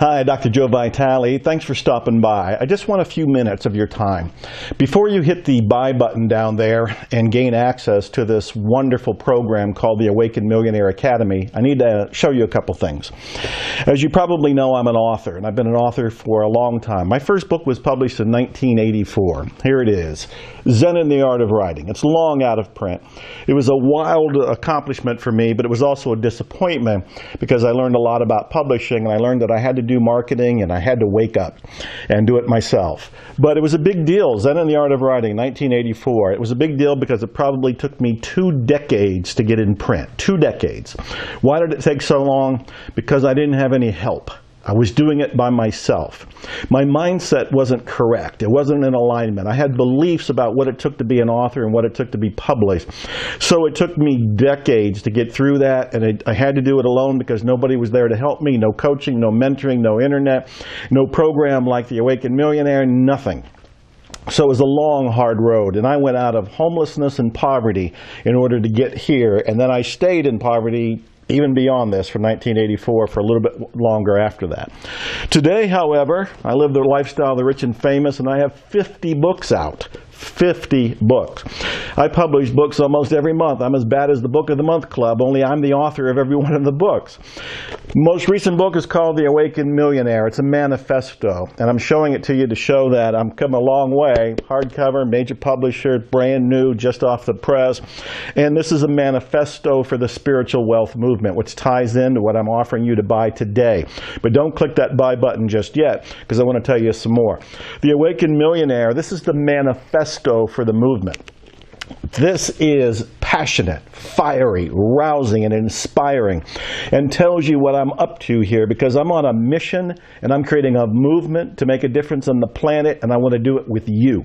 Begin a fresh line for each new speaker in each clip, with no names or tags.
Hi, Dr. Joe Vitale. Thanks for stopping by. I just want a few minutes of your time. Before you hit the buy button down there and gain access to this wonderful program called the Awakened Millionaire Academy, I need to show you a couple things. As you probably know, I'm an author, and I've been an author for a long time. My first book was published in 1984. Here it is, Zen in the Art of Writing. It's long out of print. It was a wild accomplishment for me, but it was also a disappointment because I learned a lot about publishing, and I learned that I had to do marketing and I had to wake up and do it myself. But it was a big deal. Zen in the Art of Writing, 1984. It was a big deal because it probably took me 2 decades to get in print. 2 decades. Why did it take so long? Because I didn't have any help. I was doing it by myself. My mindset wasn't correct. It wasn't in alignment. I had beliefs about what it took to be an author and what it took to be published. So it took me decades to get through that, and I had to do it alone because nobody was there to help me. No coaching, no mentoring, no internet, no program like the Awakened Millionaire, nothing. So it was a long, hard road, and I went out of homelessness and poverty in order to get here, and then I stayed in poverty even beyond this, from 1984 for a little bit longer after that. Today, however, I live the lifestyle of the rich and famous, and I have 50 books out. 50 books. I publish books almost every month. I'm as bad as the Book of the Month Club, only I'm the author of every one of the books. Most recent book is called The Awakened Millionaire. It's a manifesto, and I'm showing it to you to show that I'm come a long way. Hardcover, major publisher, brand new, just off the press. And this is a manifesto for the spiritual wealth movement, which ties into what I'm offering you to buy today. But don't click that buy button just yet, because I want to tell you some more. The Awakened Millionaire, this is the manifesto for the movement. This is passionate, fiery, rousing, and inspiring, and tells you what I'm up to here, because I'm on a mission and I'm creating a movement to make a difference on the planet, and I want to do it with you.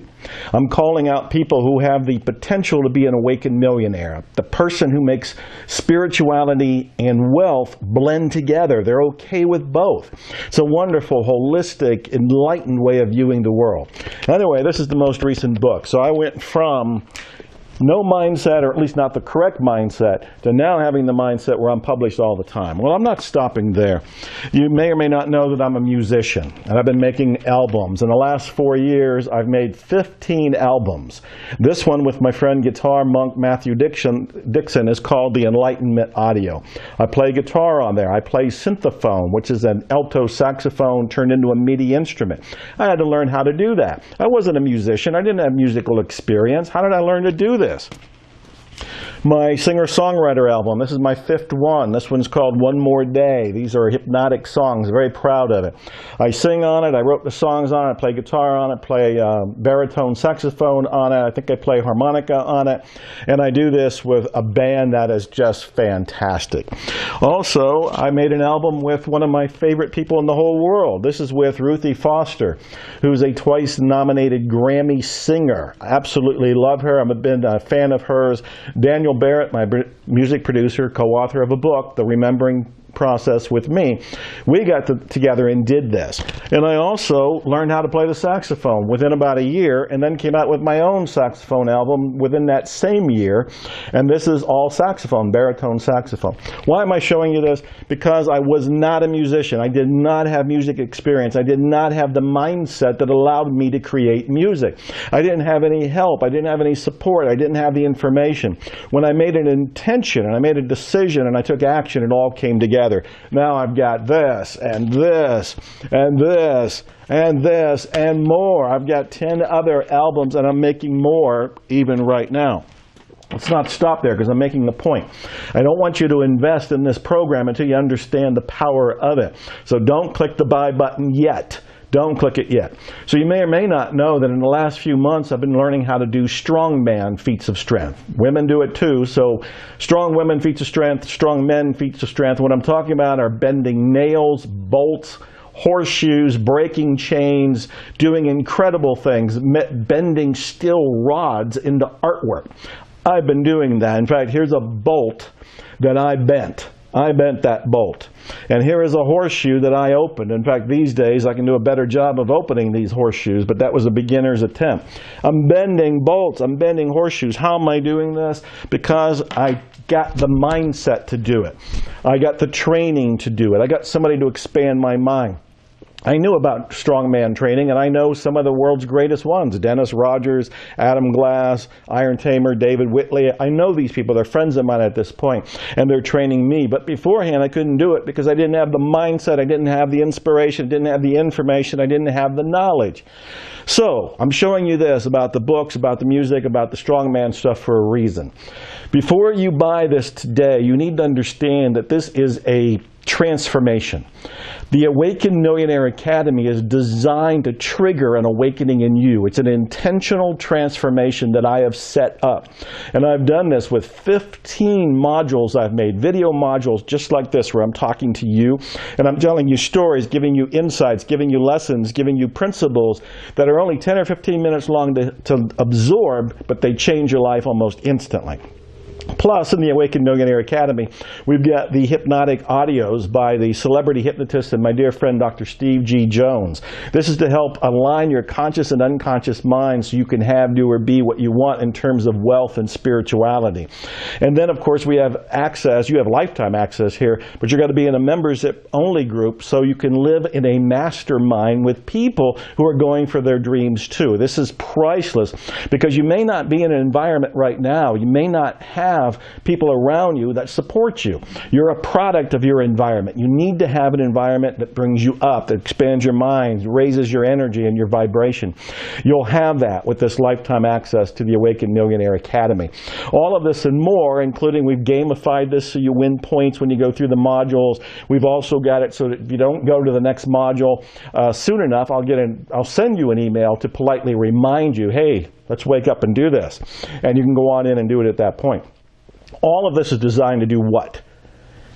I'm calling out people who have the potential to be an awakened millionaire, the person who makes spirituality and wealth blend together. They're okay with both. It's a wonderful, holistic, enlightened way of viewing the world. Anyway, this is the most recent book. So I went from no mindset, or at least not the correct mindset, to now having the mindset where I'm published all the time. Well, I'm not stopping there. You may or may not know that I'm a musician, and I've been making albums. In the last 4 years, I've made 15 albums. This one with my friend guitar monk Matthew Dixon is called the Enlightenment Audio. I play guitar on there. I play synthophone, which is an alto saxophone turned into a MIDI instrument. I had to learn how to do that. I wasn't a musician. I didn't have musical experience. How did I learn to do this? My singer-songwriter album, this is my 5th one. This one's called One More Day. These are hypnotic songs. I'm very proud of it. I sing on it. I wrote the songs on it. I play guitar on it, play baritone saxophone on it. I think I play harmonica on it. And I do this with a band that is just fantastic. Also, I made an album with one of my favorite people in the whole world. This is with Ruthie Foster, who's a twice-nominated Grammy singer. I absolutely love her. I've been a fan of hers. Daniel Barrett, my music producer, co-author of a book, The Remembering Process, with me, we got together and did this. And I also learned how to play the saxophone within about a year, and then came out with my own saxophone album within that same year. And this is all saxophone, baritone saxophone. Why am I showing you this? Because I was not a musician. I did not have music experience. I did not have the mindset that allowed me to create music. I didn't have any help. I didn't have any support. I didn't have the information. When I made an intention and I made a decision and I took action, it all came together. Now I've got this and this and this and this and more. I've got 10 other albums, and I'm making more even right now. Let's not stop there, because I'm making the point. I don't want you to invest in this program until you understand the power of it. So don't click the buy button yet. Don't click it yet. So you may or may not know that in the last few months I've been learning how to do strongman feats of strength. Women do it too, so strong women feats of strength, strong men feats of strength. What I'm talking about are bending nails, bolts, horseshoes, breaking chains, doing incredible things, bending steel rods into artwork. I've been doing that. In fact, here's a bolt that I bent. I bent that bolt. And here is a horseshoe that I opened. In fact, these days I can do a better job of opening these horseshoes, but that was a beginner's attempt. I'm bending bolts. I'm bending horseshoes. How am I doing this? Because I got the mindset to do it. I got the training to do it. I got somebody to expand my mind. I knew about strongman training, and I know some of the world's greatest ones. Dennis Rogers, Adam Glass, Iron Tamer, David Whitley. I know these people. They're friends of mine at this point, and they're training me. But beforehand, I couldn't do it because I didn't have the mindset. I didn't have the inspiration. I didn't have the information. I didn't have the knowledge. So I'm showing you this about the books, about the music, about the strongman stuff for a reason. Before you buy this today, you need to understand that this is a transformation. The Awakened Millionaire Academy is designed to trigger an awakening in you. It's an intentional transformation that I have set up. And I've done this with 15 modules I've made, video modules just like this, where I'm talking to you and I'm telling you stories, giving you insights, giving you lessons, giving you principles that are only 10 or 15 minutes long to absorb, but they change your life almost instantly. Plus, in the Awakened Millionaire Academy, we've got the hypnotic audios by the celebrity hypnotist and my dear friend, Dr. Steve G. Jones. This is to help align your conscious and unconscious mind so you can have, do, or be what you want in terms of wealth and spirituality. And then, of course, we have access. You have lifetime access here, but you're going to be in a members-only group so you can live in a mastermind with people who are going for their dreams, too. This is priceless because you may not be in an environment right now. You may not have people around you that support you. You're a product of your environment. You need to have an environment that brings you up, that expands your mind, raises your energy and your vibration. You'll have that with this lifetime access to the Awakened Millionaire Academy. All of this and more, including we've gamified this so you win points when you go through the modules. We've also got it so that if you don't go to the next module soon enough, I'll send you an email to politely remind you, hey, let's wake up and do this. And you can go on in and do it at that point. All of this is designed to do what?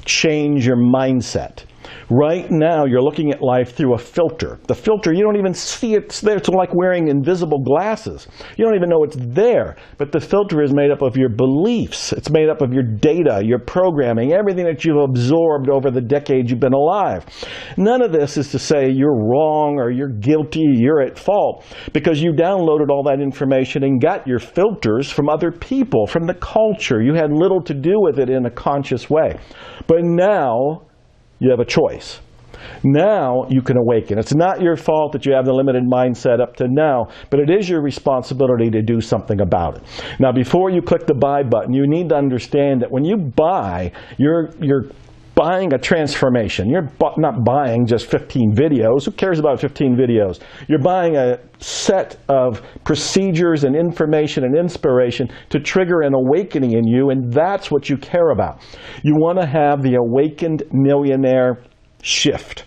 Change your mindset. Right now, you're looking at life through a filter. The filter, you don't even see it's there. It's like wearing invisible glasses. You don't even know it's there. But the filter is made up of your beliefs. It's made up of your data, your programming, everything that you've absorbed over the decades you've been alive. None of this is to say you're wrong or you're guilty, you're at fault, because you downloaded all that information and got your filters from other people, from the culture. You had little to do with it in a conscious way. But now, you have a choice. Now you can awaken. It's not your fault that you have the limited mindset up to now, but it is your responsibility to do something about it. Now, before you click the buy button, you need to understand that when you buy, you're buying a transformation. You're not buying just 15 videos. Who cares about 15 videos? You're buying a set of procedures and information and inspiration to trigger an awakening in you, and that's what you care about. You want to have the Awakened Millionaire shift.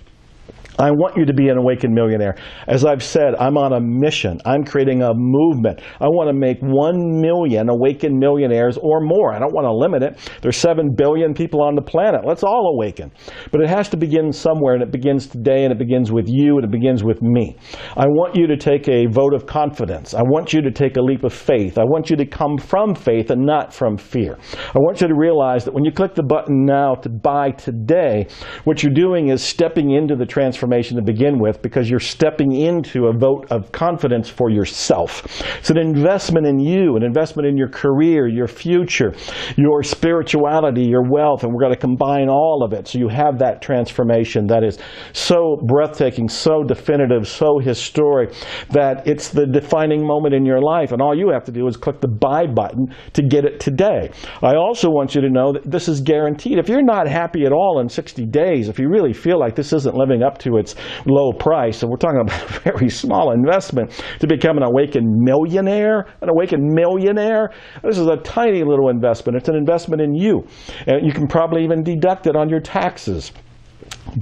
I want you to be an awakened millionaire. As I've said, I'm on a mission. I'm creating a movement. I want to make 1 million awakened millionaires or more. I don't want to limit it. There's 7 billion people on the planet. Let's all awaken. But it has to begin somewhere, and it begins today, and it begins with you, and it begins with me. I want you to take a vote of confidence. I want you to take a leap of faith. I want you to come from faith and not from fear. I want you to realize that when you click the button now to buy today, what you're doing is stepping into the transformation to begin with, because you're stepping into a vote of confidence for yourself. It's an investment in you, an investment in your career, your future, your spirituality, your wealth, and we're going to combine all of it so you have that transformation that is so breathtaking, so definitive, so historic, that it's the defining moment in your life, and all you have to do is click the buy button to get it today. I also want you to know that this is guaranteed. If you're not happy at all in 60 days, if you really feel like this isn't living up to its low price, and we're talking about a very small investment to become an awakened millionaire. An awakened millionaire, this is a tiny little investment. It's an investment in you, and you can probably even deduct it on your taxes.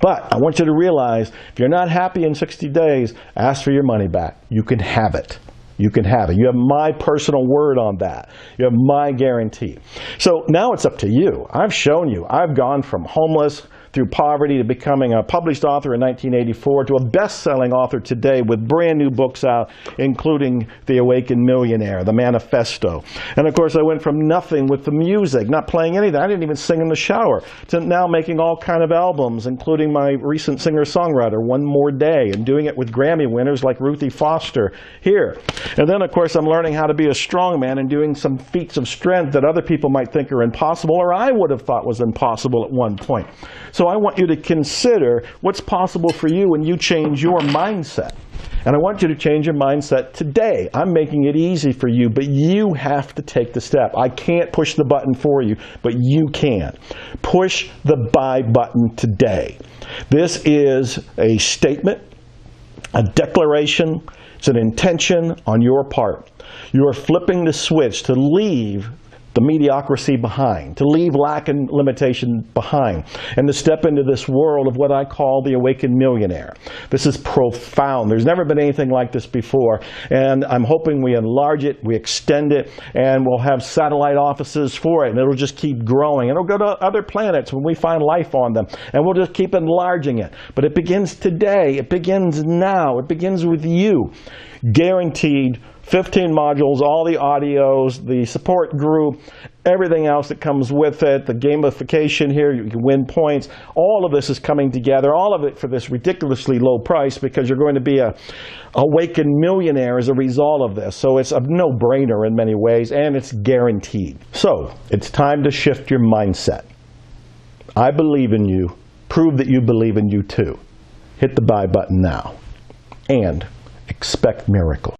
But I want you to realize, if you're not happy in 60 days, ask for your money back. You can have it. You can have it. You have my personal word on that. You have my guarantee. So now it's up to you. I've shown you. I've gone from homeless through poverty to becoming a published author in 1984 to a best-selling author today with brand new books out, including The Awakened Millionaire, The Manifesto. And of course, I went from nothing with the music, not playing anything. I didn't even sing in the shower, to now making all kind of albums, including my recent singer-songwriter, One More Day, and doing it with Grammy winners like Ruthie Foster here. And then, of course, I'm learning how to be a strong man and doing some feats of strength that other people might think are impossible, or I would have thought was impossible at one point. So So I want you to consider what's possible for you when you change your mindset. And I want you to change your mindset today. I'm making it easy for you, but you have to take the step. I can't push the button for you, but you can. Push the buy button today. This is a statement, a declaration, it's an intention on your part. You are flipping the switch to leave the mediocrity behind, to leave lack and limitation behind, and to step into this world of what I call the awakened millionaire. This is profound. There's never been anything like this before, and I'm hoping we enlarge it, we extend it, and we'll have satellite offices for it, and it'll just keep growing. It'll go to other planets when we find life on them, and we'll just keep enlarging it. But it begins today. It begins now. It begins with you. Guaranteed 15 modules, all the audios, the support group, everything else that comes with it, the gamification here, you can win points. All of this is coming together, all of it for this ridiculously low price, because you're going to be a awakened millionaire as a result of this. So it's a no-brainer in many ways, and it's guaranteed. So it's time to shift your mindset. I believe in you. Prove that you believe in you too. Hit the buy button now, and expect miracles.